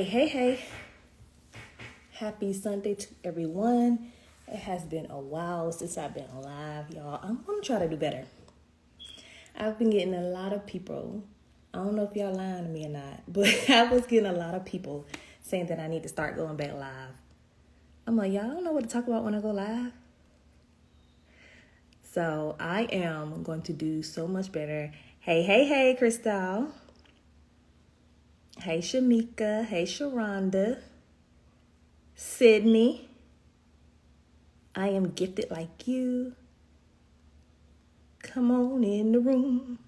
Hey. Happy Sunday to everyone. It has been a while since I've been live, y'all. I'm going to try to do better. I've been getting a lot of people. I don't know if y'all lying to me or not, but I was getting a lot of people saying that I need to start going back live. I'm like, y'all don't know what to talk about when I go live. So I am going to do so much better. Hey, Crystal. Hey, Shamika. Hey, Sharonda. Sydney. I am gifted like you. Come on in the room.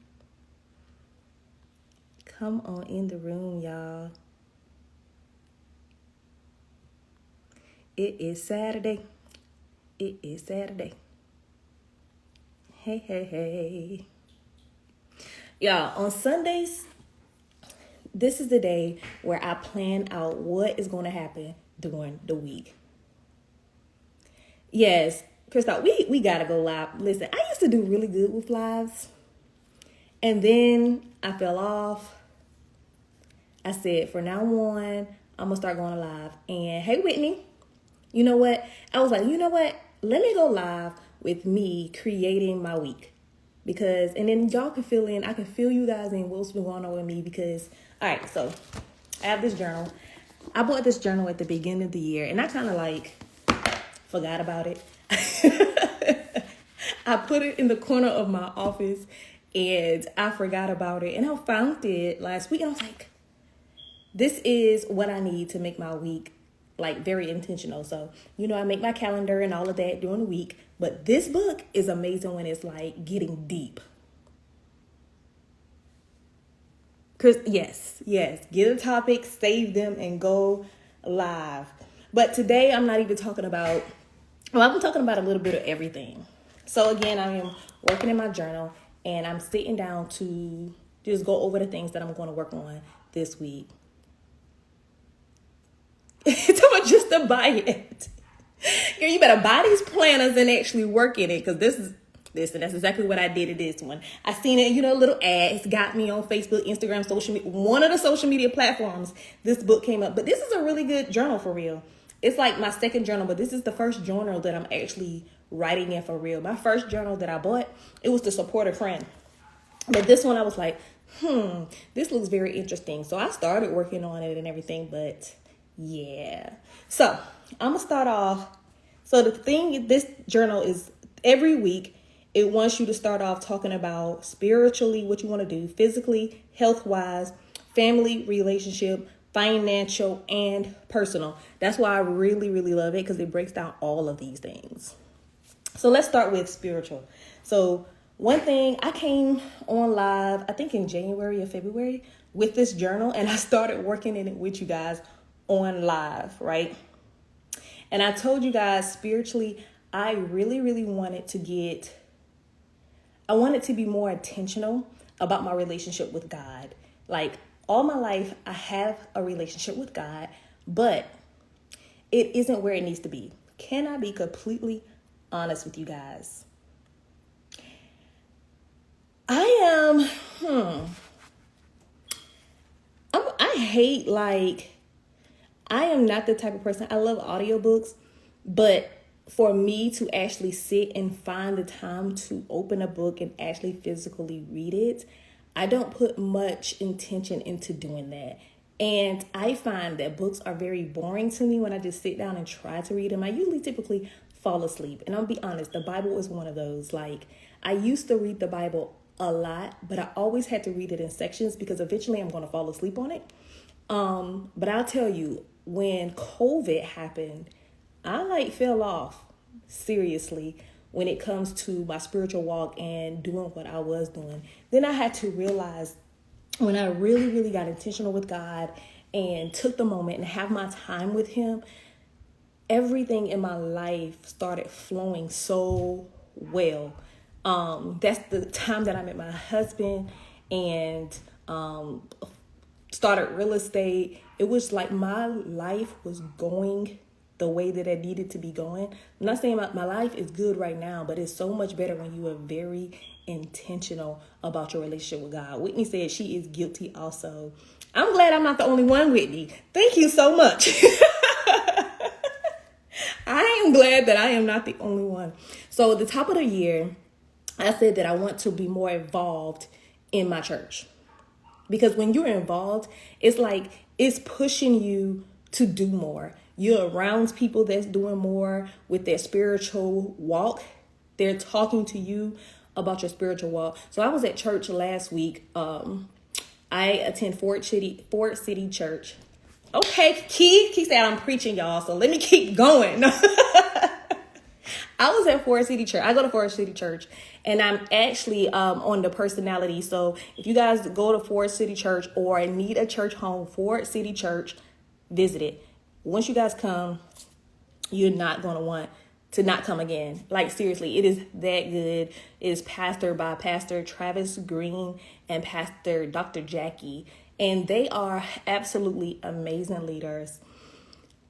Come on in the room, y'all. It is Saturday. Hey. Y'all, on Sundays, this is the day where I plan out what is going to happen during the week. Yes, Crystal, we got to go live. Listen, I used to do really good with lives. And then I fell off. I said, from now on, I'm going to start going live. And hey, Whitney, you know what? I was like, you know what? Let me go live with me creating my week. And then y'all can fill in. I can fill you guys in what's been going on with me because, all right, so I have this journal. I bought this journal at the beginning of the year, and I kind of forgot about it. I put it in the corner of my office, and I forgot about it. And I found it last week, and I was like, this is what I need to make my week very intentional. So, I make my calendar and all of that during the week. But this book is amazing when it's getting deep. Yes. Get a topic, save them, and go live. But today I'm not even talking about, I'm talking about a little bit of everything. So again, I am working in my journal and I'm sitting down to just go over the things that I'm going to work on this week. Just to buy it. Girl, you better buy these planners and actually work in it, because that's exactly what I did in this one. I seen it, little ads got me on Facebook, Instagram, social media, one of the social media platforms. This book came up, but this is a really good journal for real. It's like my second journal, but this is the first journal that I'm actually writing in for real. My first journal that I bought, it was to support a friend. But this one I was like, this looks very interesting. So I started working on it and everything, but yeah. So I'm going to start off. So the thing, this journal is every week, it wants you to start off talking about spiritually, what you want to do, physically, health-wise, family, relationship, financial, and personal. That's why I really, really love it, because it breaks down all of these things. So let's start with spiritual. So one thing, I came on live, I think in January or February, with this journal, and I started working in it with you guys on live, right? And I told you guys spiritually, I really, really wanted to be more intentional about my relationship with God. All my life, I have a relationship with God, but it isn't where it needs to be. Can I be completely honest with you guys? I am not the type of person, I love audiobooks, but for me to actually sit and find the time to open a book and actually physically read it, I don't put much intention into doing that. And I find that books are very boring to me when I just sit down and try to read them. I usually typically fall asleep. And I'll be honest, the Bible is one of those. I used to read the Bible a lot, but I always had to read it in sections because eventually I'm going to fall asleep on it. But I'll tell you, when COVID happened, I fell off seriously when it comes to my spiritual walk and doing what I was doing. Then I had to realize, when I really, really got intentional with God and took the moment and have my time with him, everything in my life started flowing so well. That's the time that I met my husband and started real estate. It was like my life was going the way that it needed to be going. I'm not saying my life is good right now, but it's so much better when you are very intentional about your relationship with God. Whitney said she is guilty also. I'm glad I'm not the only one, Whitney. Thank you so much. I am glad that I am not the only one. So at the top of the year, I said that I want to be more involved in my church. Because when you're involved, it's like it's pushing you to do more. You're around people that's doing more with their spiritual walk. They're talking to you about your spiritual walk. So I was at church last week. I attend Ford City Church. Okay, Keith said I'm preaching, y'all, so let me keep going. I was at Ford City Church. I go to Ford City Church, and I'm actually on the personality. So if you guys go to Ford City Church or need a church home, Ford City Church, visit it. Once you guys come, you're not going to want to not come again. Like, seriously, it is that good. It is pastored by Pastor Travis Green and Pastor Dr. Jackie. And they are absolutely amazing leaders.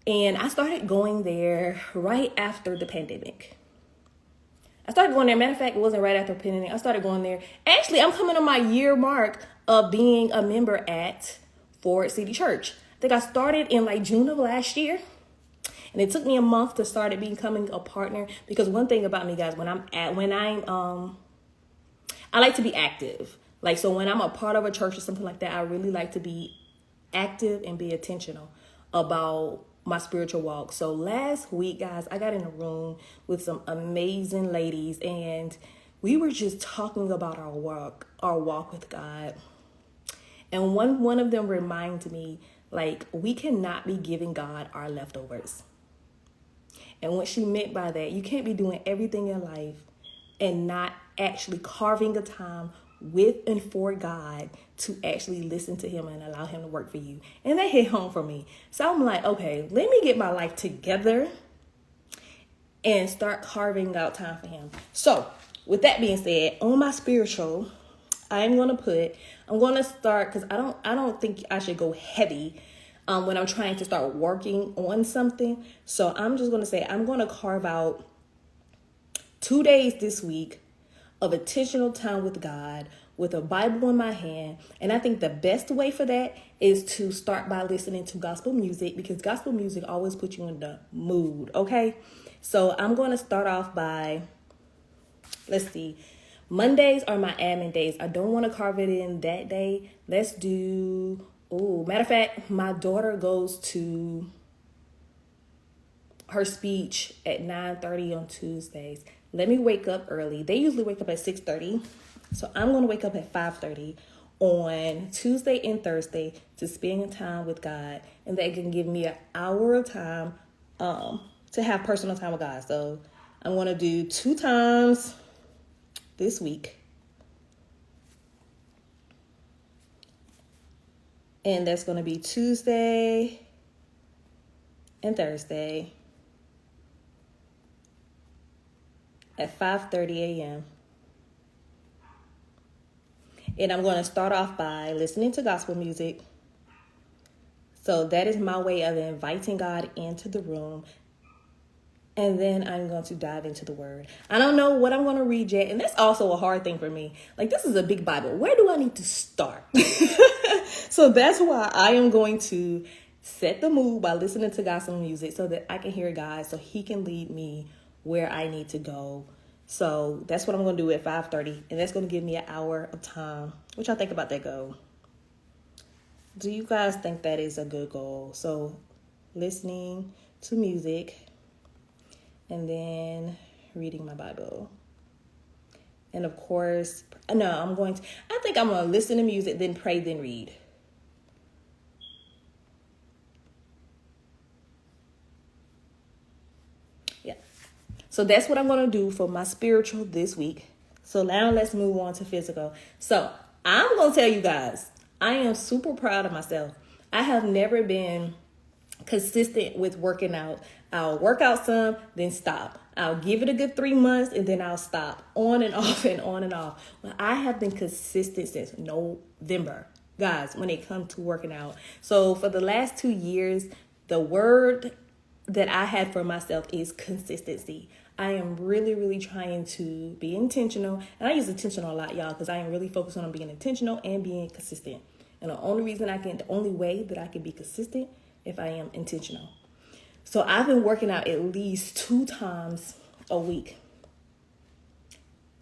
And I started going there right after the pandemic. I started going there. Matter of fact, it wasn't right after the pandemic. I started going there. Actually, I'm coming on my year mark of being a member at Ford City Church. I think I started in like June of last year. And it took me a month to start becoming a partner, because one thing about me, guys, I like to be active. Like, so when I'm a part of a church or something like that, I really like to be active and be intentional about my spiritual walk. So last week, guys, I got in a room with some amazing ladies, and we were just talking about our walk with God. And one of them reminded me, like, we cannot be giving God our leftovers. And what she meant by that, you can't be doing everything in life and not actually carving a time with and for God to actually listen to him and allow him to work for you. And that hit home for me. So I'm like, okay, let me get my life together and start carving out time for him. So with that being said, on my spiritual, I'm going to start, because I don't think I should go heavy when I'm trying to start working on something. So I'm just going to say I'm going to carve out 2 days this week of intentional time with God, with a Bible in my hand. And I think the best way for that is to start by listening to gospel music, because gospel music always puts you in the mood. Okay. So I'm going to start off by, let's see, Mondays are my admin days. I don't want to carve it in that day. Let's do, matter of fact, my daughter goes to her speech at 9:30 on Tuesdays. Let me wake up early. They usually wake up at 6:30. So I'm going to wake up at 5:30 on Tuesday and Thursday to spend time with God. And that can give me an hour of time to have personal time with God. So I'm going to do 2 times this week. And that's going to be Tuesday and Thursday at 5:30 a.m. And I'm going to start off by listening to gospel music. So that is my way of inviting God into the room. And then I'm going to dive into the word. I don't know what I'm going to read yet. And that's also a hard thing for me. Like, this is a big Bible. Where do I need to start? So that's why I am going to set the mood by listening to gospel music so that I can hear God, so he can lead me where I need to go. So that's what I'm going to do at 5:30. And that's going to give me an hour of time. What y'all think about that goal? Do you guys think that is a good goal? So listening to music and then reading my Bible. And of course, I think I'm going to listen to music, then pray, then read. Yeah. So that's what I'm going to do for my spiritual this week. So now let's move on to physical. So I'm going to tell you guys, I am super proud of myself. I have never been consistent with working out. I'll work out some, then stop. I'll give it a good 3 months and then I'll stop. On and off and on and off. But I have been consistent since November, guys, when it comes to working out. So for the last 2 years, the word that I had for myself is consistency. I am really, really trying to be intentional. And I use intentional a lot, y'all, because I am really focused on being intentional and being consistent. And the only way that I can be consistent if I am intentional. So I've been working out at least 2 times a week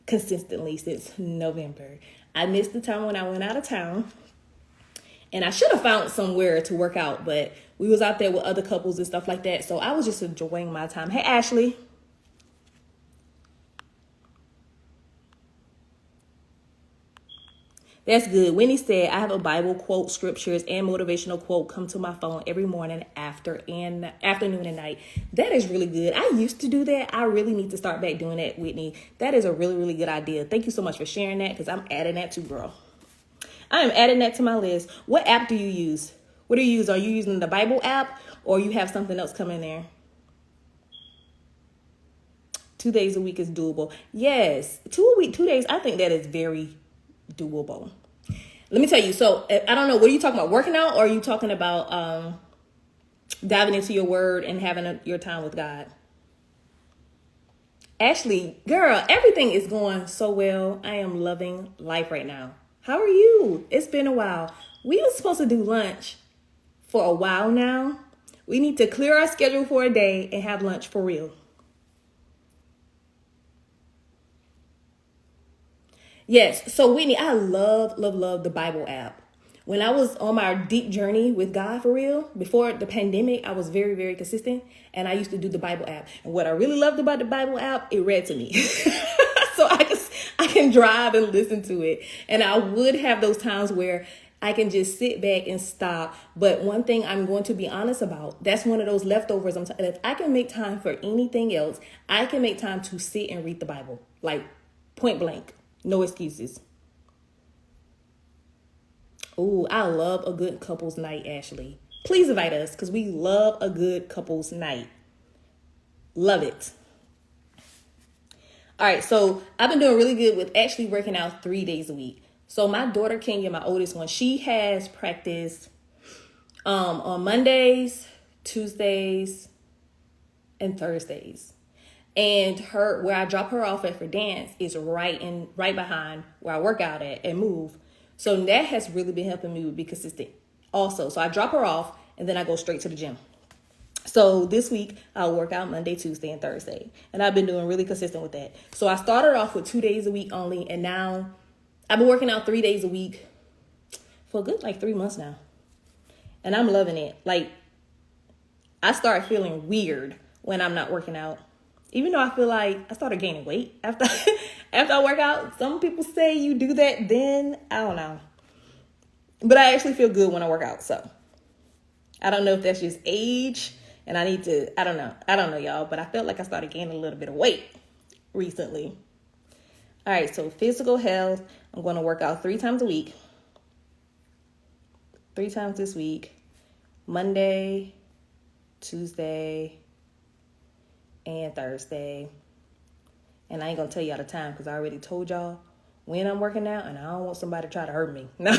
consistently since November. I missed the time when I went out of town, and I should have found somewhere to work out, but we was out there with other couples and stuff like that. So I was just enjoying my time. Hey, Ashley. That's good. Winnie said, I have a Bible quote, scriptures, and motivational quote come to my phone every morning, afternoon, and night. That is really good. I used to do that. I really need to start back doing that, Whitney. That is a really, really good idea. Thank you so much for sharing that, because I'm adding that too, girl. I am adding that to my list. What app do you use? What do you use? Are you using the Bible app, or you have something else coming there? 2 days a week is doable. Yes, 2 days. I think that is very doable. Let me tell you. So I don't know. What are you talking about? Working out, or are you talking about diving into your word and having your time with God? Ashley, girl, everything is going so well. I am loving life right now. How are you? It's been a while. We were supposed to do lunch for a while now. We need to clear our schedule for a day and have lunch for real. Yes. So Whitney, I love, love, love the Bible app. When I was on my deep journey with God for real, before the pandemic, I was very, very consistent, and I used to do the Bible app. And what I really loved about the Bible app, it read to me. So I can drive and listen to it. And I would have those times where I can just sit back and stop. But one thing I'm going to be honest about, that's one of those leftovers. If I can make time for anything else, I can make time to sit and read the Bible, like point blank, no excuses. Oh, I love a good couples night, Ashley. Please invite us, because we love a good couples night. Love it. All right, so I've been doing really good with actually working out 3 days a week. So my daughter Kenya, my oldest one, she has practice on Mondays, Tuesdays, and Thursdays. And where I drop her off at for dance is right behind where I work out at and move. So that has really been helping me be consistent also. So I drop her off and then I go straight to the gym. So this week I'll work out Monday, Tuesday, and Thursday. And I've been doing really consistent with that. So I started off with 2 days a week only. And now I've been working out 3 days a week for a good 3 months now. And I'm loving it. I start feeling weird when I'm not working out. Even though I feel like I started gaining weight after after I work out. Some people say you do that then. I don't know. But I actually feel good when I work out. So I don't know if that's just age. And I need to, I don't know. I don't know, y'all. But I felt like I started gaining a little bit of weight recently. All right. So physical health. I'm going to work out 3 times a week. 3 times this week. Monday, Tuesday, and Thursday. And I ain't gonna tell y'all the time because I already told y'all when I'm working out, and I don't want somebody to try to hurt me. No.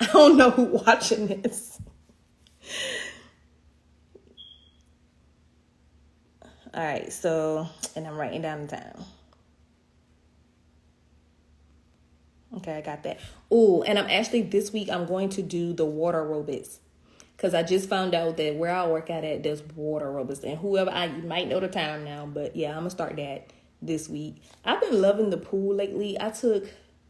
I don't know who watching this. All right, so, and I'm writing down the time. Okay, I got that. Oh, and this week I'm going to do the water aerobics. Because I just found out that where I work at, there's water aerobics. And you might know the time now. But yeah, I'm going to start that this week. I've been loving the pool lately.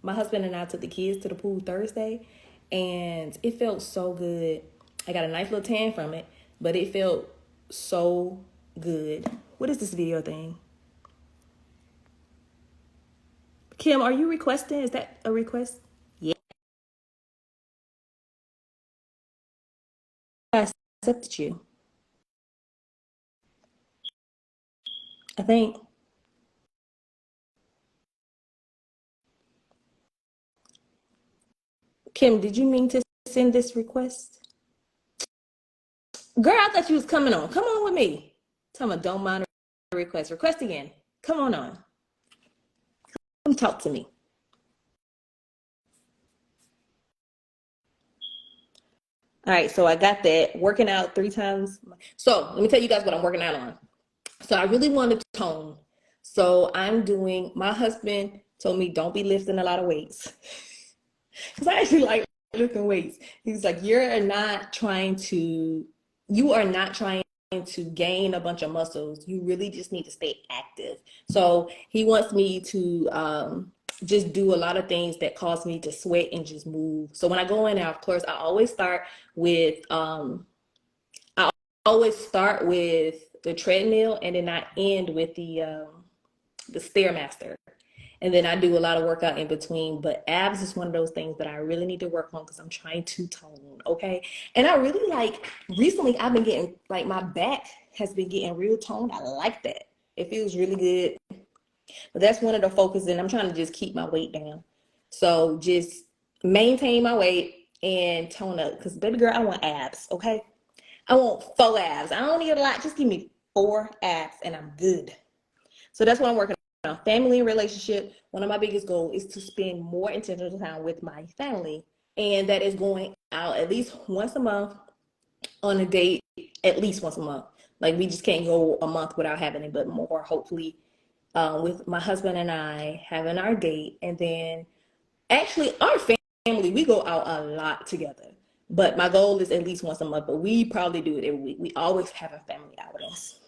My husband and I took the kids to the pool Thursday. And it felt so good. I got a nice little tan from it. But it felt so good. What is this video thing? Kim, are you requesting? Is that a request? Yeah. I accepted you. I think. Kim, did you mean to send this request? Girl, I thought you was coming on. Come on with me. Tell me, don't mind a request. Request again. Come on. Come talk to me. All right, so I got that working out 3 times. So let me tell you guys what I'm working out on. So I really want to tone. So I'm doing, my husband told me don't be lifting a lot of weights. Because I actually like lifting weights. He's like, you are not trying to gain a bunch of muscles. You really just need to stay active. So he wants me to just do a lot of things that cause me to sweat and just move. So when I go in there, of course, I always start with the treadmill, and then I end with the stairmaster, and then I do a lot of workout in between. But abs is one of those things that I really need to work on because I'm trying to tone, okay? And I really like, recently I've been getting, like, my back has been getting real toned. I like that. It feels really good. But that's one of the focus, and I'm trying to just keep my weight down. So just maintain my weight and tone up. Because, baby girl, I want abs, okay? I want 4 abs. I don't need a lot. Just give me 4 abs and I'm good. So that's what I'm working on. Family and relationship. One of my biggest goals is to spend more intentional time with my family. And that is going out at least once a month on a date, at least once a month. Like, we just can't go a month without having it, but more, hopefully, with my husband and I having our date. And then actually our family, we go out a lot together. But my goal is at least once a month, but we probably do it every week. We always have a family outings.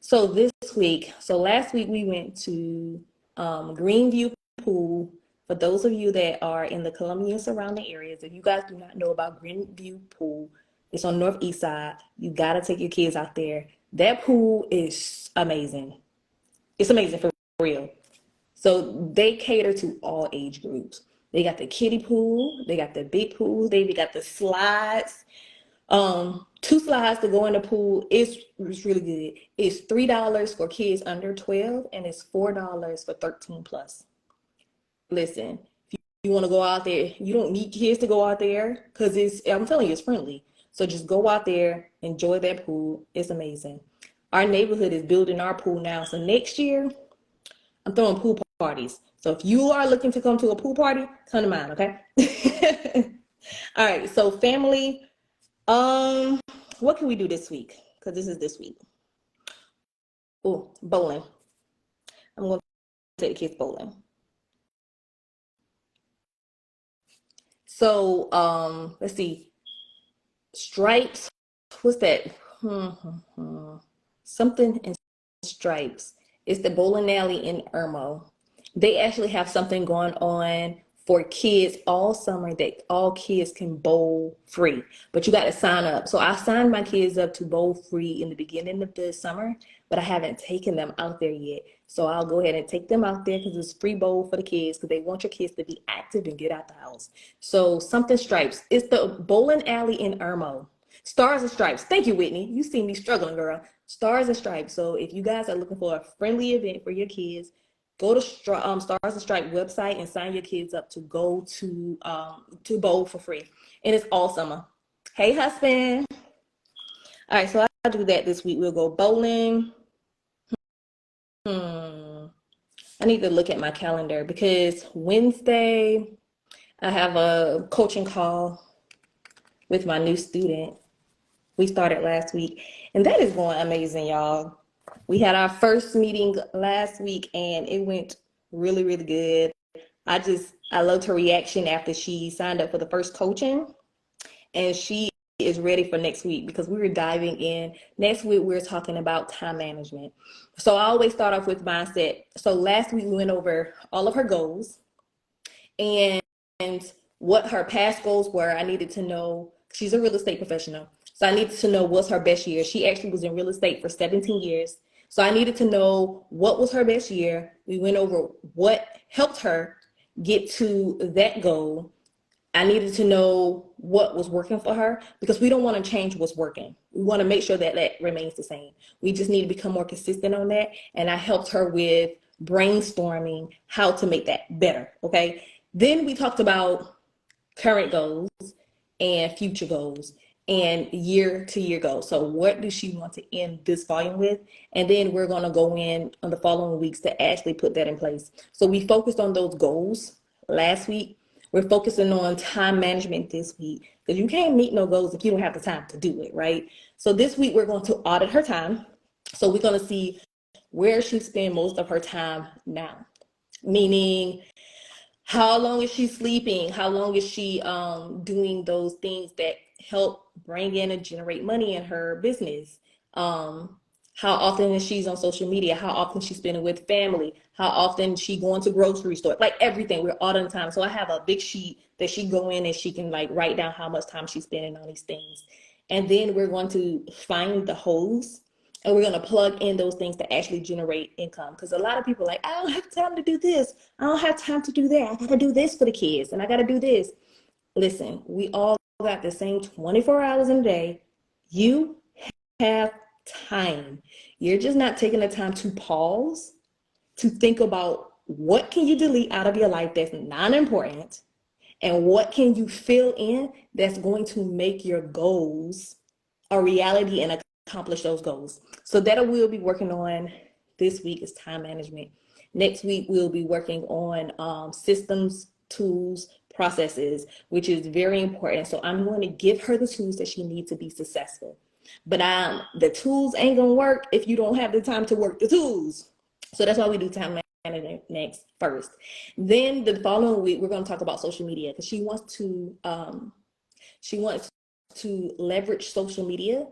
So this week, so last week we went to Greenview Pool. For those of you that are in the Columbia and surrounding areas, if you guys do not know about Greenview Pool, it's on Northeast Side. You gotta take your kids out there. That pool is amazing. It's amazing for real. So they cater to all age groups. They got the kiddie pool, they got the big pool, they even got the slides. 2 slides to go in the pool. It's really good. It's $3 for kids under 12, and it's $4 for 13 plus. Listen, if you want to go out there, you don't need kids to go out there because I'm telling you, it's friendly. So just go out there, enjoy that pool. It's amazing. Our neighborhood is building our pool now. So next year, I'm throwing pool parties. So if you are looking to come to a pool party, come to mine, okay? All right, so family, um, what can we do this week? Because this is this week. Oh, bowling. I'm going to take the kids bowling. So, let's see. Stripes. What's that? Something in Stripes. It's the bowling alley in Irmo. They actually have something going on for kids all summer that all kids can bowl free, but you got to sign up. So I signed my kids up to bowl free in the beginning of the summer, but I haven't taken them out there yet. So I'll go ahead and take them out there because it's free bowl for the kids, because they want your kids to be active and get out the house. So something Stripes. It's the bowling alley in Irmo. Stars and Stripes. Thank you, Whitney. You see me struggling, girl. Stars and Stripes. So if you guys are looking for a friendly event for your kids, go to Stars and Stripes website and sign your kids up to go to bowl for free, and it's all summer. Hey, husband. All right, so I'll do that this week. We'll go bowling. I need to look at my calendar because Wednesday I have a coaching call with my new student. We started last week, and that is going amazing, y'all. We had our first meeting last week, and it went really, really good. I loved her reaction after she signed up for the first coaching, and she is ready for next week because we were diving in. Next week, we're talking about time management. So I always start off with mindset. So last week, we went over all of her goals and what her past goals were. I needed to know, she's a real estate professional. So I needed to know what's her best year. She actually was in real estate for 17 years. So I needed to know what was her best year. We went over what helped her get to that goal. I needed to know what was working for her because we don't want to change what's working. We want to make sure that that remains the same. We just need to become more consistent on that. And I helped her with brainstorming how to make that better. Okay. Then we talked about current goals and future goals and year to year goals. So what does she want to end this volume with? And then we're going to go in on the following weeks to actually put that in place. So we focused on those goals last week. We're focusing on time management this week because you can't meet no goals if you don't have the time to do it, right? So this week we're going to audit her time. So we're going to see where she spends most of her time now, meaning how long is she sleeping? How long is she doing those things that help bring in and generate money in her business? Um, how often is she on social media? How often she's spending with family? How often she going to grocery store? Like everything, we're all the time. So I have a big sheet that she go in and she can like write down how much time she's spending on these things. And then we're going to find the holes and we're going to plug in those things that actually generate income. Because a lot of people are like, I don't have time to do this. I don't have time to do that. I got to do this for the kids and I got to do this. Listen, we all got the same 24 hours in a day. You have time. You're just not taking the time to pause, to think about what can you delete out of your life that's not important and what can you fill in that's going to make your goals a reality and accomplish those goals. So that we'll be working on this week is time management. Next week we'll be working on systems, tools, processes, which is very important. So I'm going to give her the tools that she needs to be successful. But the tools ain't gonna work if you don't have the time to work the tools. So that's why we do time management next first. Then the following week we're going to talk about social media because she wants to leverage social media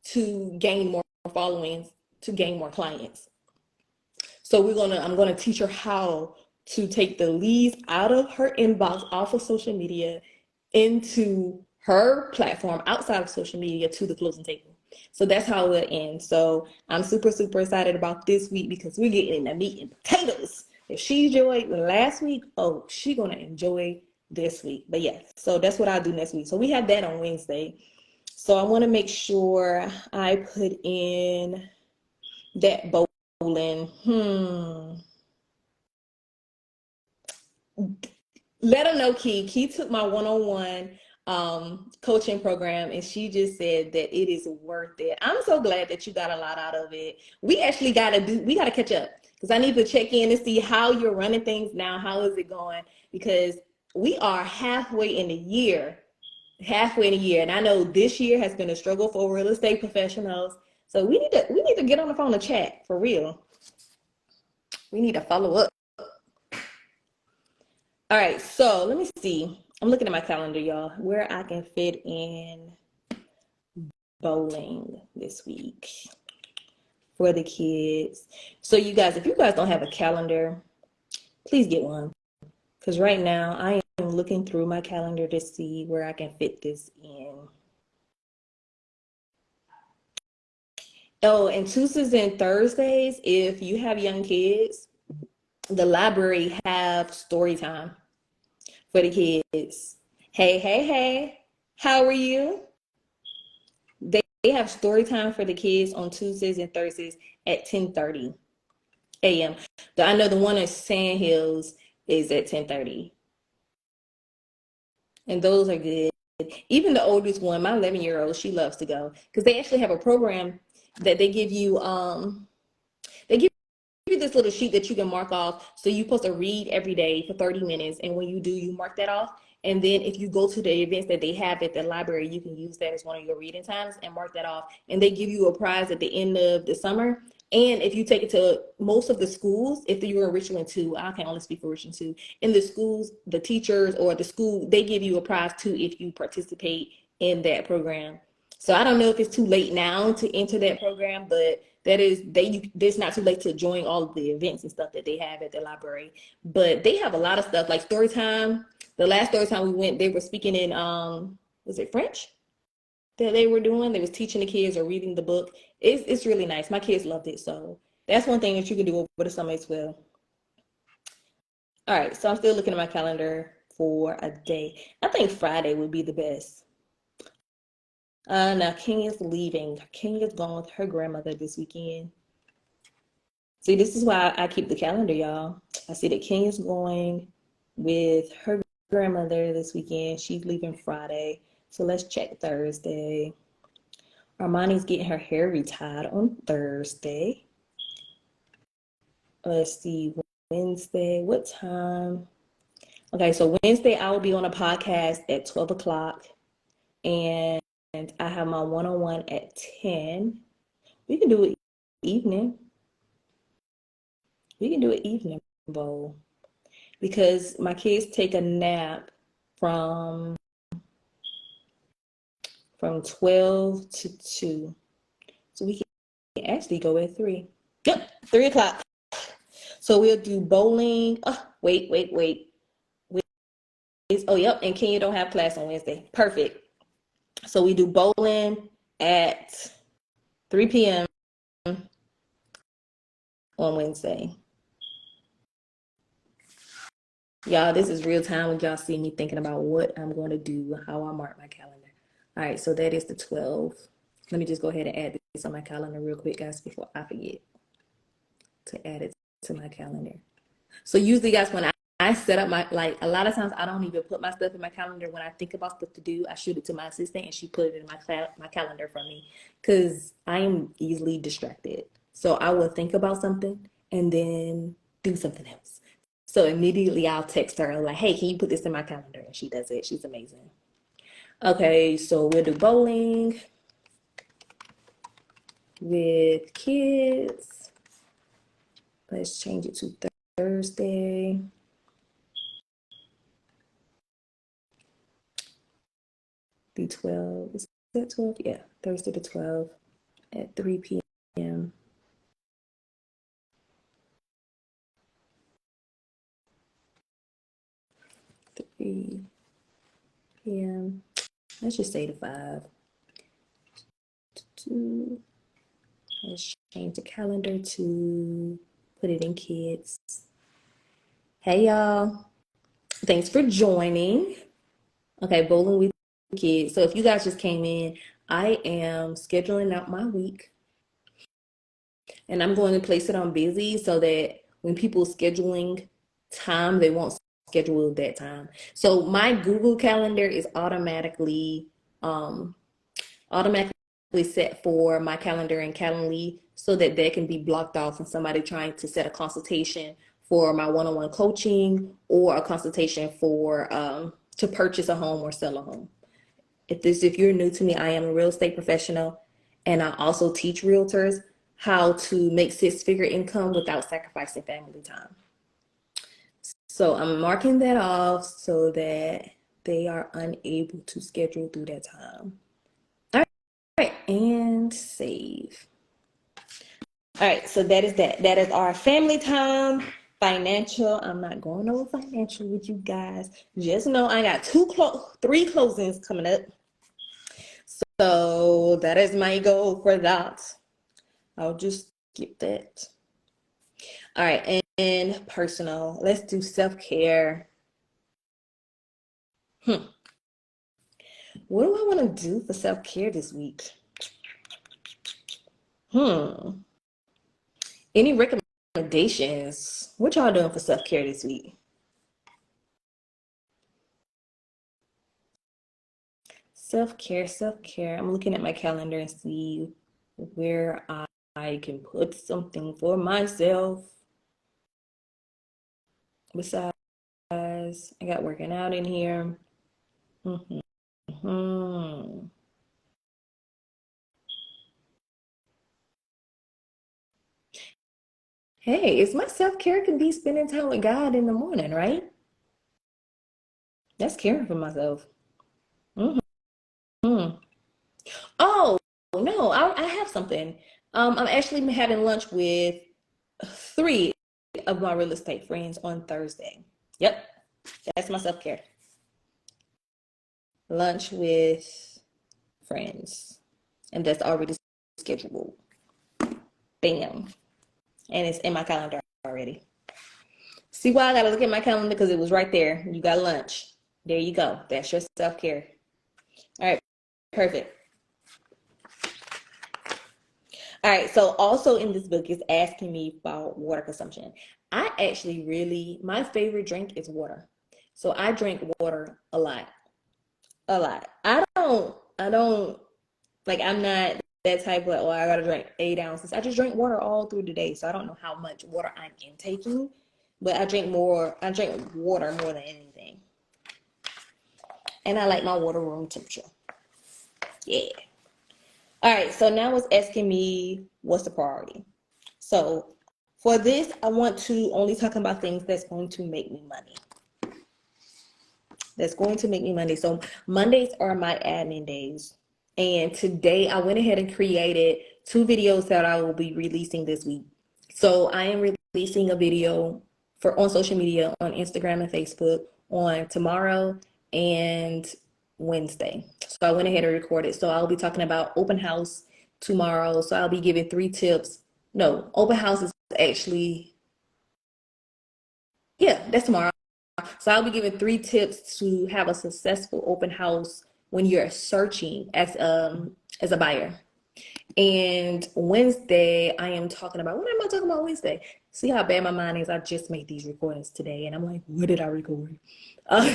to gain more followings, to gain more clients. So I'm gonna teach her how to take the leads out of her inbox off of social media into her platform outside of social media to the closing table. So that's how it will end. So I'm super, super excited about this week because we're getting the meat and potatoes. If she enjoyed last week, oh, she's gonna enjoy this week. But yeah, so that's what I'll do next week. So we have that on Wednesday. So I want to make sure I put in that bowling. Let her know, Key. Key took my one-on-one coaching program and she just said that it is worth it. I'm so glad that you got a lot out of it. We actually we gotta catch up because I need to check in and see how you're running things now. How is it going? Because we are halfway in the year. And I know this year has been a struggle for real estate professionals. So we need to get on the phone and chat for real. We need to follow up. All right, so let me see. I'm looking at my calendar, y'all, where I can fit in bowling this week for the kids. So you guys, if you guys don't have a calendar, please get one. Because right now I am looking through my calendar to see where I can fit this in. Oh, and Tuesdays and Thursdays, if you have young kids, the library have story time for the kids. Hey, hey, hey, how are you? They have story time for the kids on Tuesdays and Thursdays at 10:30 a.m. I know the one at Sand Hills is at 10:30. And those are good. Even the oldest one, my 11-year-old, she loves to go because they actually have a program that they give you they give you this little sheet that you can mark off. So you're supposed to read every day for 30 minutes. And when you do, you mark that off. And then if you go to the events that they have at the library, you can use that as one of your reading times and mark that off. And they give you a prize at the end of the summer. And if you take it to most of the schools, if you're in Richland 2, I can only speak for Richland 2, in the schools, the teachers or the school, they give you a prize too if you participate in that program. So I don't know if it's too late now to enter that program, but it's not too late to join all of the events and stuff that they have at the library. But they have a lot of stuff like story time. The last story time we went, they were speaking in was it French that they were doing? They was teaching the kids or reading the book. It's really nice. My kids loved it. So that's one thing that you can do over the summer as well. All right, so I'm still looking at my calendar for a day. I think Friday would be the best. Now Kenya's leaving. Kenya's going with her grandmother this weekend. See, this is why I keep the calendar, y'all. I see that Kenya's going with her grandmother this weekend. She's leaving Friday. So let's check Thursday. Armani's getting her hair retied on Thursday. Let's see, Wednesday. What time? Okay, so Wednesday I will be on a podcast at 12 o'clock, and I have my one-on-one at 10. We can do it evening. We can do it evening bowl because my kids take a nap from 12 to 2. So we can actually go at 3. Yep, 3 o'clock. So we'll do bowling. Oh, wait. Oh, yep, and Kenya don't have class on Wednesday. Perfect. So we do bowling at 3 p.m. on Wednesday. Y'all, this is real time when y'all see me thinking about what I'm going to do, how I mark my calendar. All right, so that is the 12th. Let me just go ahead and add this on my calendar real quick, guys, before I forget to add it to my calendar. So usually, guys, when I set up my, like, a lot of times I don't even put my stuff in my calendar. When I think about stuff to do, I shoot it to my assistant and she put it in my calendar for me because I am easily distracted. So I will think about something and then do something else. So immediately I'll text her like, hey, can you put this in my calendar? And she does it. She's amazing. Okay, so we'll do bowling with kids. Let's change it to Thursday. The 12. Is that 12? Yeah, Thursday the 12th at 3 p.m. 3 p.m. Let's just say to 5. 2. Let's change the calendar to put it in kids. Hey, y'all. Thanks for joining. Okay, bowling with kids. So if you guys just came in, I am scheduling out my week and I'm going to place it on busy so that when people scheduling time, they won't schedule that time. So my Google Calendar is um, automatically set for my calendar and Calendly so that they can be blocked off from somebody trying to set a consultation for my one-on-one coaching or a consultation for to purchase a home or sell a home. If you're new to me, I am a real estate professional and I also teach realtors how to make six-figure income without sacrificing family time. So I'm marking that off so that they are unable to schedule through that time. All right, and save. All right, so that is that. That is our family time. Financial. I'm not going over financial with you guys. Just know I got 3 closings coming up. So that is my goal for that. I'll just skip that. All right, and personal. Let's do self-care. What do I want to do for self-care this week? Any recommendations? What y'all doing for self-care this week? Self-care. I'm looking at my calendar and see where I can put something for myself. Besides, I got working out in here. Mm-hmm. Hey, it's my self-care can be spending time with God in the morning, right? That's caring for myself. Mm-hmm. Oh, no, I have something. I'm actually having lunch with 3 of my real estate friends on Thursday. Yep, that's my self-care. Lunch with friends. And that's already scheduled. Bam. And it's in my calendar already. See why I gotta look at my calendar? Because it was right there. You got lunch. There you go. That's your self-care. All right, perfect. All right, so also in this book is asking me about water consumption. I actually my favorite drink is water. So I drink water a lot. A lot. I don't, like, I'm not that type of, I gotta drink 8 ounces. I just drink water all through the day. So I don't know how much water I'm intaking, But I drink water more than anything. And I like my water room temperature. Yeah. All right, so now it's asking me what's the priority. So for this, I want to only talk about things that's going to make me money. That's going to make me money. So Mondays are my admin days. And today I went ahead and created 2 videos that I will be releasing this week. So I am releasing a video for on social media, on Instagram and Facebook, on tomorrow and Wednesday. So I went ahead and recorded. So I'll be talking about open house tomorrow. So I'll be giving 3 tips. No, open house is actually, yeah, that's tomorrow. So I'll be giving 3 tips to have a successful open house when you're searching as a buyer. And Wednesday, I am talking about, what am I talking about Wednesday? See how bad my mind is? I just made these recordings today, and I'm like, what did I record? Uh,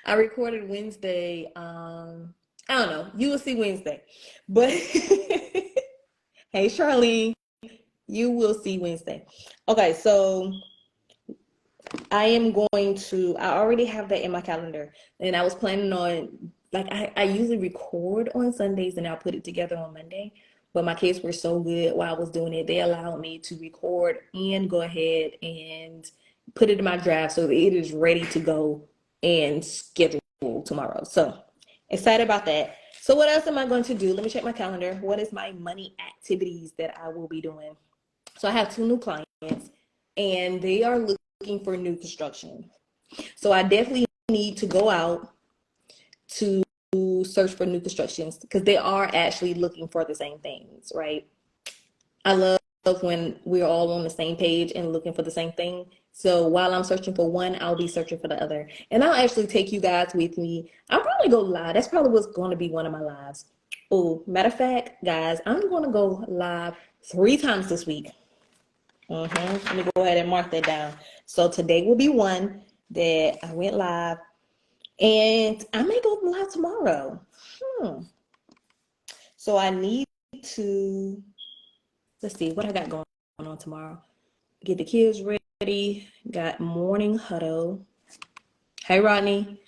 I recorded Wednesday. I don't know. You will see Wednesday. But hey, Charlene, you will see Wednesday. Okay, so I already have that in my calendar. And I was planning on, like, I usually record on Sundays and I'll put it together on Monday. But my kids were so good while I was doing it, they allowed me to record and go ahead and put it in my draft so that it is ready to go and schedule tomorrow. So excited about that. So what else am I going to do? Let me check my calendar. What is my money activities that I will be doing? So I have 2 new clients and they are looking for new construction. So I definitely need to go out to search for new constructions because they are actually looking for the same things, right? I love when we're all on the same page and looking for the same thing. So while I'm searching for one, I'll be searching for the other. And I'll actually take you guys with me. I'll probably go live. That's probably what's going to be one of my lives. Oh, matter of fact, guys, I'm going to go live 3 times this week. Let me go ahead and mark that down. So today will be one that I went live, and I may go live tomorrow. So I need to, let's see what I got going on tomorrow. Get the kids ready. Got morning huddle. Hey, Rodney.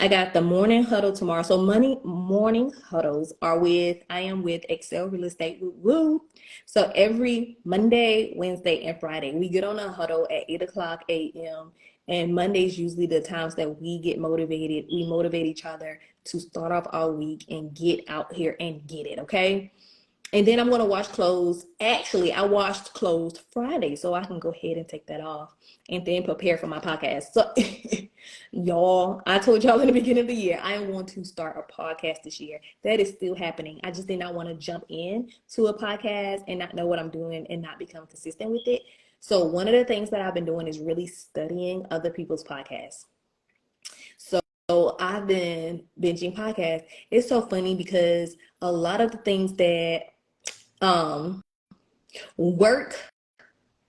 I got the morning huddle tomorrow. So morning huddles I am with Excel Real Estate. Woo. So every Monday, Wednesday, and Friday, we get on a huddle at 8 o'clock a.m. And Monday's usually the times that we get motivated. We motivate each other to start off our week and get out here and get it, okay? And then I'm going to wash clothes. Actually, I washed clothes Friday, so I can go ahead and take that off and then prepare for my podcast. So, y'all, I told y'all in the beginning of the year, I want to start a podcast this year. That is still happening. I just did not want to jump in to a podcast and not know what I'm doing and not become consistent with it. So one of the things that I've been doing is really studying other people's podcasts. So I've been binging podcasts. It's so funny because a lot of the things that work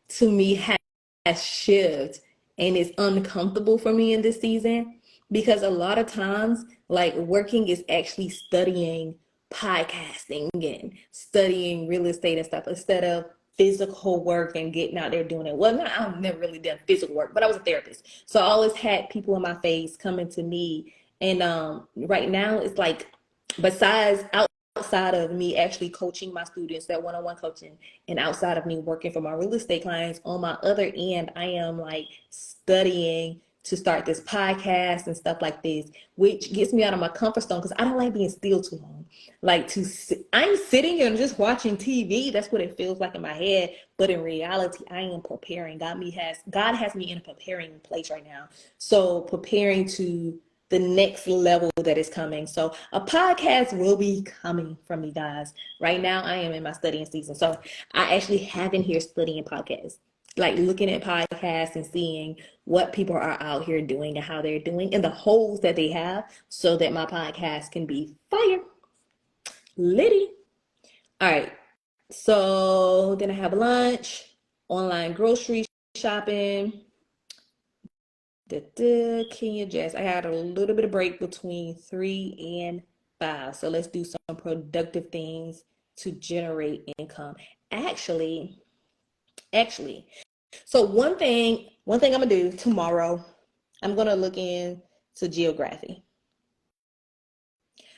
to me has shifted and it's uncomfortable for me in this season because a lot of times like working is actually studying podcasting and studying real estate and stuff instead of physical work and getting out there doing it. Well, I've never really done physical work, but I was a therapist. So I always had people in my face coming to me. And right now it's like besides outside of me actually coaching my students, that one-on-one coaching, and outside of me working for my real estate clients, on my other end, I am like studying to start this podcast and stuff like this, which gets me out of my comfort zone because I don't like being still too long. Like I'm sitting here and just watching TV. That's what it feels like in my head. But in reality, I am preparing. God has me in a preparing place right now. So preparing to the next level that is coming. So a podcast will be coming from me, guys. Right now, I am in my studying season. So I actually have in here studying podcasts, like looking at podcasts and seeing what people are out here doing and how they're doing and the holes that they have so that my podcast can be fire. Liddy. All right. So then I have lunch, online grocery shopping. Kenya Jazz. I had a little bit of break between 3 and 5. So let's do some productive things to generate income. Actually, So one thing I'm gonna do tomorrow, I'm gonna look into geography.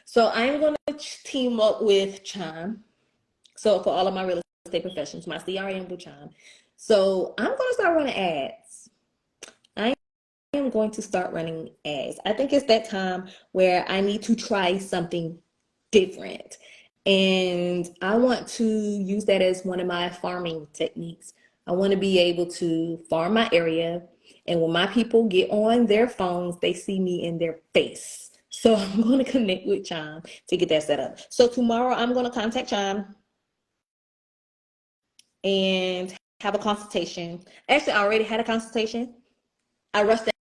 So I'm gonna team up with Chime. So for all of my real estate professionals, my CRM will Chime. So I'm gonna start running ads. I am going to start running ads. I think it's that time where I need to try something different. And I want to use that as one of my farming techniques. I want to be able to farm my area. And when my people get on their phones, they see me in their face. So I'm going to connect with Chime to get that set up. So tomorrow I'm going to contact Chime and have a consultation. Actually, I already had a consultation. I rushed that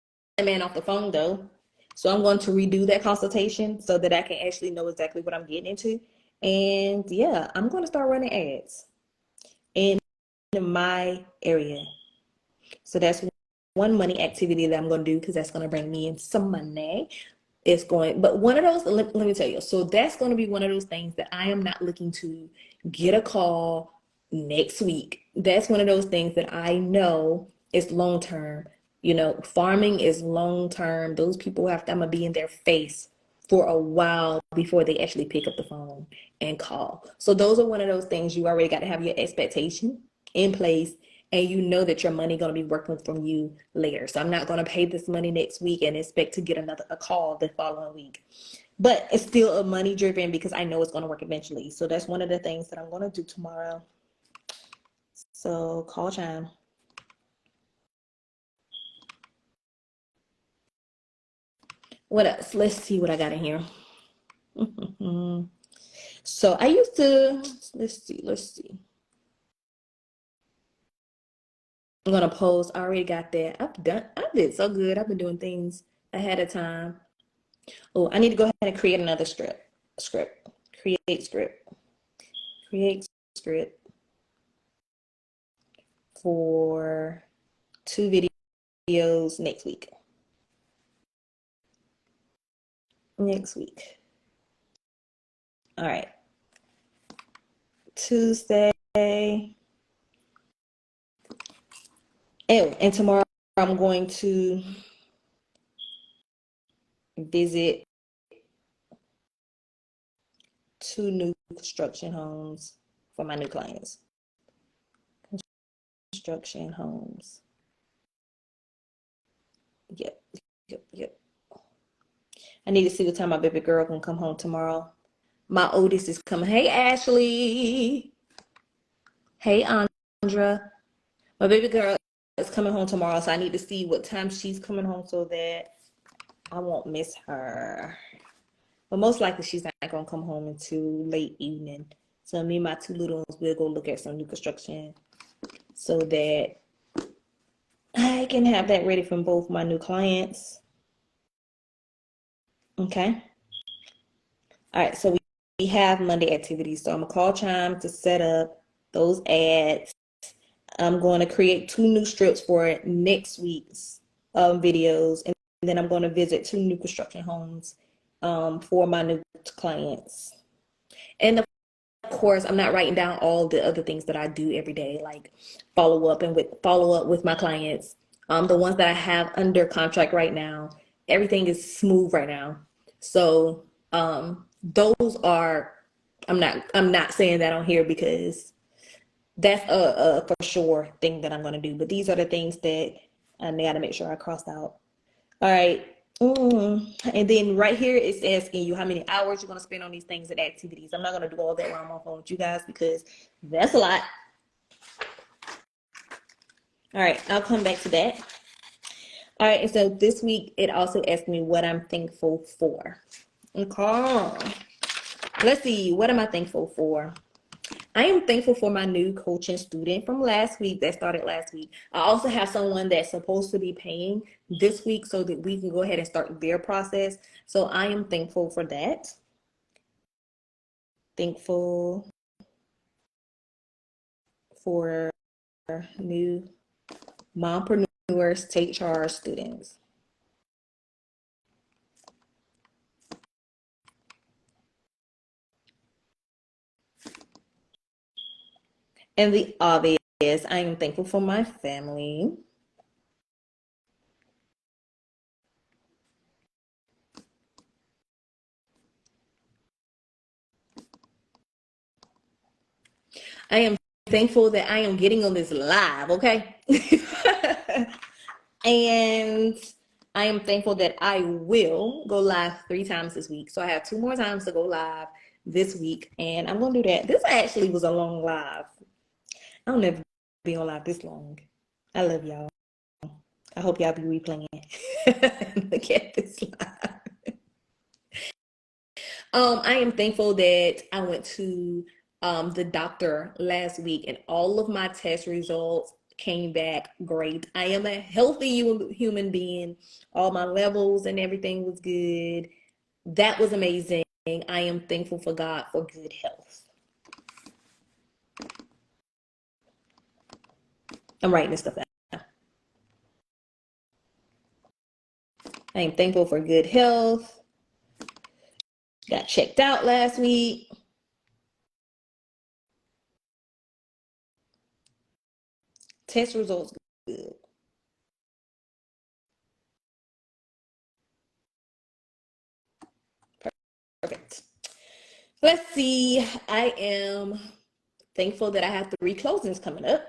man off the phone though. So I'm going to redo that consultation so that I can actually know exactly what I'm getting into. And yeah, I'm going to start running ads in my area. So that's one money activity that I'm going to do because that's going to bring me in some money. It's going, but one of those, let me tell you. So that's going to be one of those things that I am not looking to get a call next week. That's one of those things that I know is long term. You know, farming is long term. Those people have to, I'm gonna be in their face for a while before they actually pick up the phone and call. So those are one of those things you already got to have your expectation in place, and you know that your money going to be working from you later. So I'm not going to pay this money next week and expect to get a call the following week. But it's still a money driven because I know it's going to work eventually. So that's one of the things that I'm going to do tomorrow. So call Chime. What else? Let's see what I got in here. So I used to, let's see. I'm gonna post. I already got that. I did so good. I've been doing things ahead of time. Oh, I need to go ahead and create another script. Create script. Create script for 2 videos next week. Next week. All right. Tuesday. And tomorrow I'm going to visit 2 new construction homes for my new clients. Construction homes. Yep. Yep. I need to see what time my baby girl can come home tomorrow. My oldest is coming. Hey, Ashley. Hey, Andra. My baby girl is coming home tomorrow, so I need to see what time she's coming home so that I won't miss her. But most likely she's not gonna come home until late evening. So me and my 2 little ones will go look at some new construction so that I can have that ready from both my new clients. Okay. All right, so we have Monday activities. So I'm gonna call Chime to set up those ads. I'm going to create 2 new strips for next week's videos, and then I'm going to visit 2 new construction homes for my new clients. And of course, I'm not writing down all the other things that I do every day, like follow up with my clients. The ones that I have under contract right now, everything is smooth right now. So those are, I'm not saying that on here because that's a for sure thing that I'm going to do. But these are the things that I got to make sure I cross out. All right. And then right here it's asking you how many hours you're going to spend on these things and activities. I'm not going to do all that while I'm on phone with you guys because that's a lot. All right. I'll come back to that. All right. And so this week it also asked me what I'm thankful for. Okay. Let's see. What am I thankful for? I am thankful for my new coaching student from last week that started last week. I also have someone that's supposed to be paying this week so that we can go ahead and start their process. So I am thankful for that. Thankful for new mompreneurs take charge students. And the obvious, yes, I am thankful for my family. I am thankful that I am getting on this live, okay? And I am thankful that I will go live 3 times this week. So I have 2 more times to go live this week, and I'm gonna do that. This actually was a long live. I'll never be on live this long. I love y'all. I hope y'all be replaying. Look at this live. I am thankful that I went to the doctor last week and all of my test results came back great. I am a healthy human being. All my levels and everything was good. That was amazing. I am thankful for God for good health. I'm writing this stuff down. I am thankful for good health. Got checked out last week. Test results good. Perfect. Let's see. I am thankful that I have 3 closings coming up.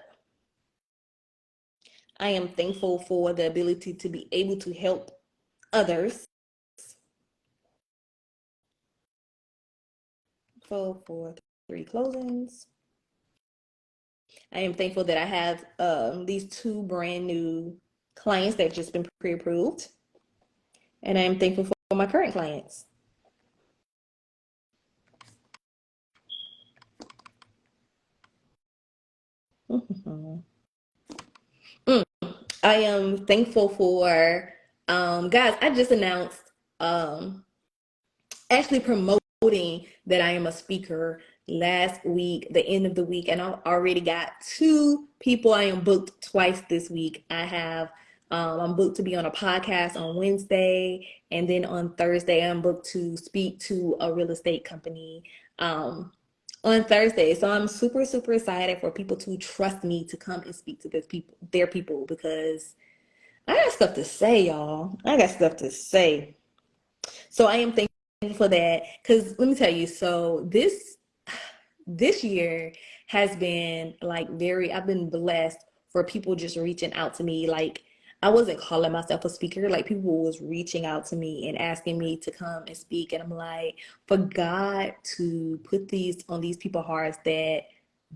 I am thankful for the ability to be able to help others. Thankful for 3 closings. I am thankful that I have these 2 brand new clients that have just been pre-approved. And I am thankful for my current clients. Mm. I am thankful for, guys, I just announced actually promoting that I am a speaker last week, the end of the week, and I've already got 2 people. I am booked twice this week. I'm booked to be on a podcast on Wednesday, and then on Thursday I'm booked to speak to a real estate company on Thursday. So I'm super super excited for people to trust me to come and speak to their people, because I got stuff to say, y'all. I got stuff to say. So I am thankful for that, because let me tell you, so this year has been like I've been blessed for people just reaching out to me. Like, I wasn't calling myself a speaker, like people was reaching out to me and asking me to come and speak, and I'm like, for God to put these on these people's hearts that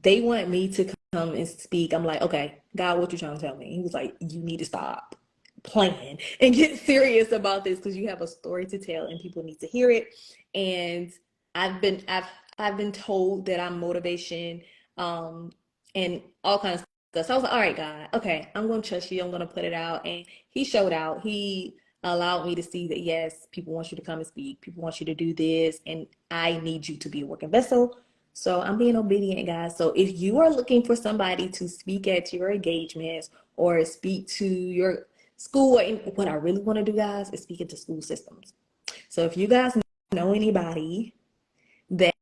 they want me to come and speak, I'm like, okay, God, what you trying to tell me? He was like, you need to stop playing and get serious about this, because you have a story to tell and people need to hear it. And I've been told that I'm motivation, um, and all kinds of stuff. So I was like, all right, God, okay, I'm gonna trust you. I'm gonna put it out. And he showed out. He allowed me to see that yes, people want you to come and speak. People want you to do this, and I need you to be a working vessel. So I'm being obedient, guys. So if you are looking for somebody to speak at your engagements or speak to your school, what I really want to do, guys, is speak into school systems. So if you guys know anybody that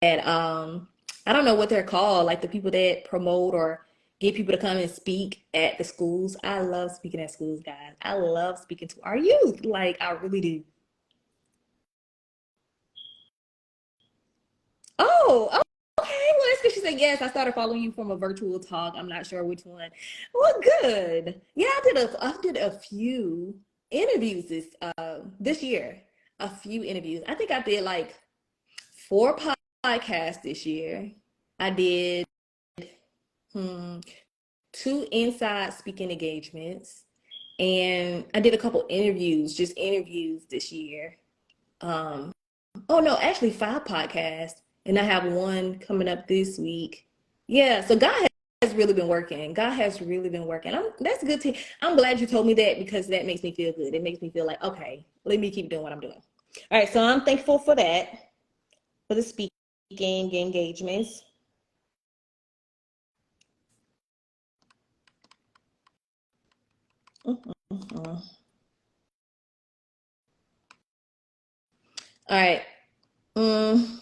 I don't know what they're called, like the people that promote or get people to come and speak at the schools. I love speaking at schools, guys. I love speaking to our youth. Like, I really do. Oh, okay. Well, that's because she said yes. I started following you from a virtual talk. I'm not sure which one. Well, good. Yeah, I did a few interviews this year. A few interviews. I think I did like 4 podcasts this year. I did hmm, 2 inside speaking engagements, and I did a couple interviews, just interviews this year. Um, oh no, actually 5 podcasts, and I have one coming up this week. Yeah, so God has really been working. God has really been working. That's good to. I'm glad you told me that, because that makes me feel good. It makes me feel like, okay, let me keep doing what I'm doing. All right, so I'm thankful for that, for the speaking engagements. Mhm. All right. Mm.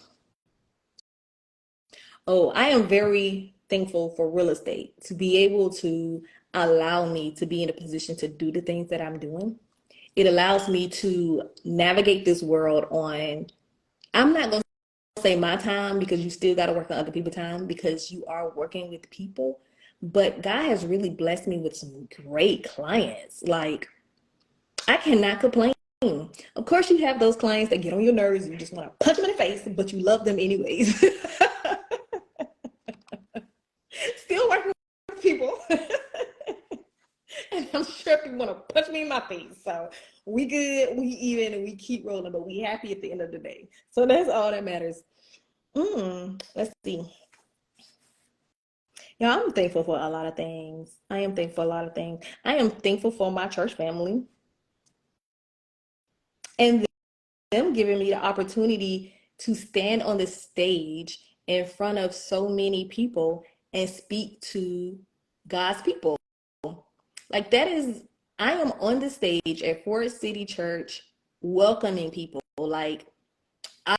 Oh, I am very thankful for real estate to be able to allow me to be in a position to do the things that I'm doing. It allows me to navigate this world on, I'm not going to say my time because you still got to work on other people's time because you are working with people. But God has really blessed me with some great clients. Like, I cannot complain. Of course, you have those clients that get on your nerves and you just want to punch them in the face, but you love them anyways. Still working with people. And I'm sure people want to punch me in my face. So we good, we even, and we keep rolling, but we happy at the end of the day. So that's all that matters. Let's see. Yeah, I'm thankful for a lot of things. I am thankful for a lot of things. I am thankful for my church family and them giving me the opportunity to stand on the stage in front of so many people and speak to God's people. Like that is, I am on the stage at Forest City Church welcoming people. Like I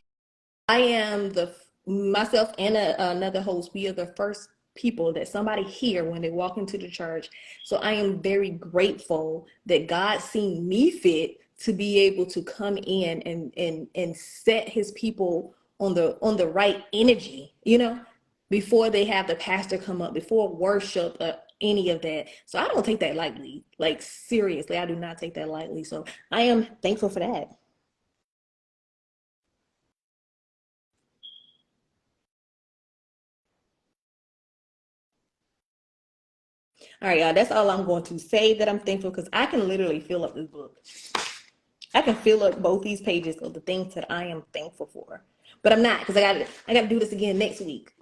am the myself and another host. We are the first people that somebody hear when they walk into the church. So I am very grateful that God seen me fit to be able to come in and set His people on the right energy. Before they have the pastor come up, before worship, any of that. So I don't take that lightly. Like seriously, I do not take that lightly. So I am thankful for that. All right, y'all. That's all I'm going to say that I'm thankful because I can literally fill up this book. I can fill up both these pages of the things that I am thankful for. But I'm not because I got to do this again next week.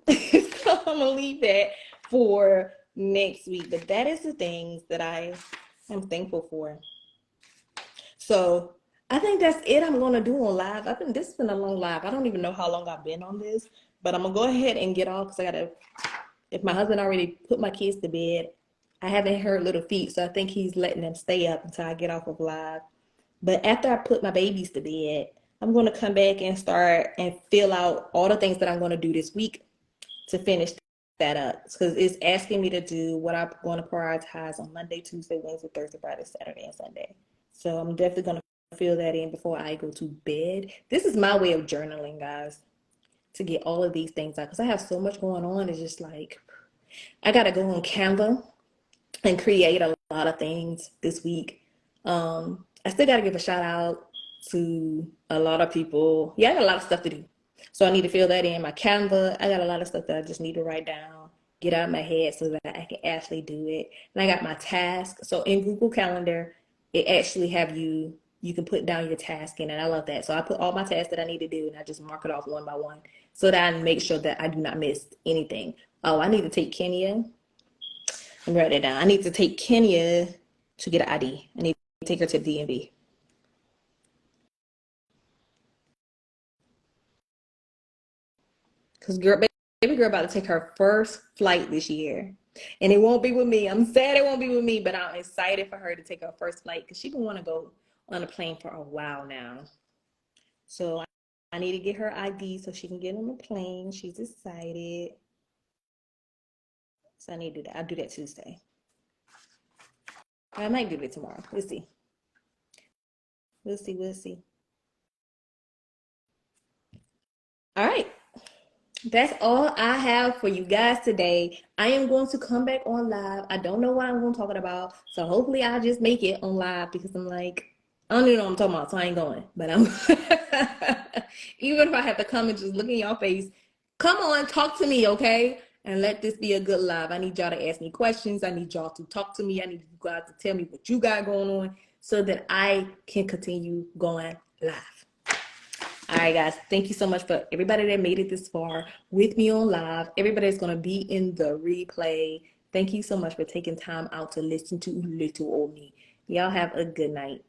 So I'm gonna leave that for next week. But that is the things that I am thankful for. So I think that's it. I'm gonna do on live. This has been a long live. I don't even know how long I've been on this, but I'm gonna go ahead and get off because I gotta. If my husband already put my kids to bed, I haven't heard little feet, so I think he's letting them stay up until I get off of live. But after I put my babies to bed, I'm going to come back and start and fill out all the things that I'm going to do this week to finish that up. Because it's asking me to do what I'm going to prioritize on Monday, Tuesday, Wednesday, Thursday, Friday, Saturday, and Sunday. So I'm definitely going to fill that in before I go to bed. This is my way of journaling, guys, to get all of these things out. Because I have so much going on. It's just like, I got to go on Canva and create a lot of things this week. I still got to give a shout out to a lot of people. Yeah, I got a lot of stuff to do. So I need to fill that in my Canva. I got a lot of stuff that I just need to write down, get out of my head so that I can actually do it. And I got my task. So in Google Calendar, it actually have you can put down your task in it. I love that. So I put all my tasks that I need to do and I just mark it off one by one so that I make sure that I do not miss anything. Oh, I need to take Kenya. Let me write it down. I need to take Kenya to get an ID. I need to take her to the DMV. Because baby girl about to take her first flight this year. And it won't be with me. I'm sad it won't be with me, but I'm excited for her to take her first flight because she been want to go on a plane for a while now. So I need to get her ID so she can get on the plane. She's excited. So I need to do that. I'll do that Tuesday. I might do it tomorrow. We'll see. We'll see. We'll see. All right. That's all I have for you guys today. I am going to come back on live. I don't know what I'm going to talk about. So hopefully I'll just make it on live because I'm like, I don't even know what I'm talking about, so I ain't going. But I'm even if I have to come and just look in y'all face, come on, talk to me, okay? And let this be a good live. I need y'all to ask me questions. I need y'all to talk to me. I need you guys to tell me what you got going on so that I can continue going live. All right, guys. Thank you so much for everybody that made it this far with me on live. Everybody that's going to be in the replay. Thank you so much for taking time out to listen to little old me. Y'all have a good night.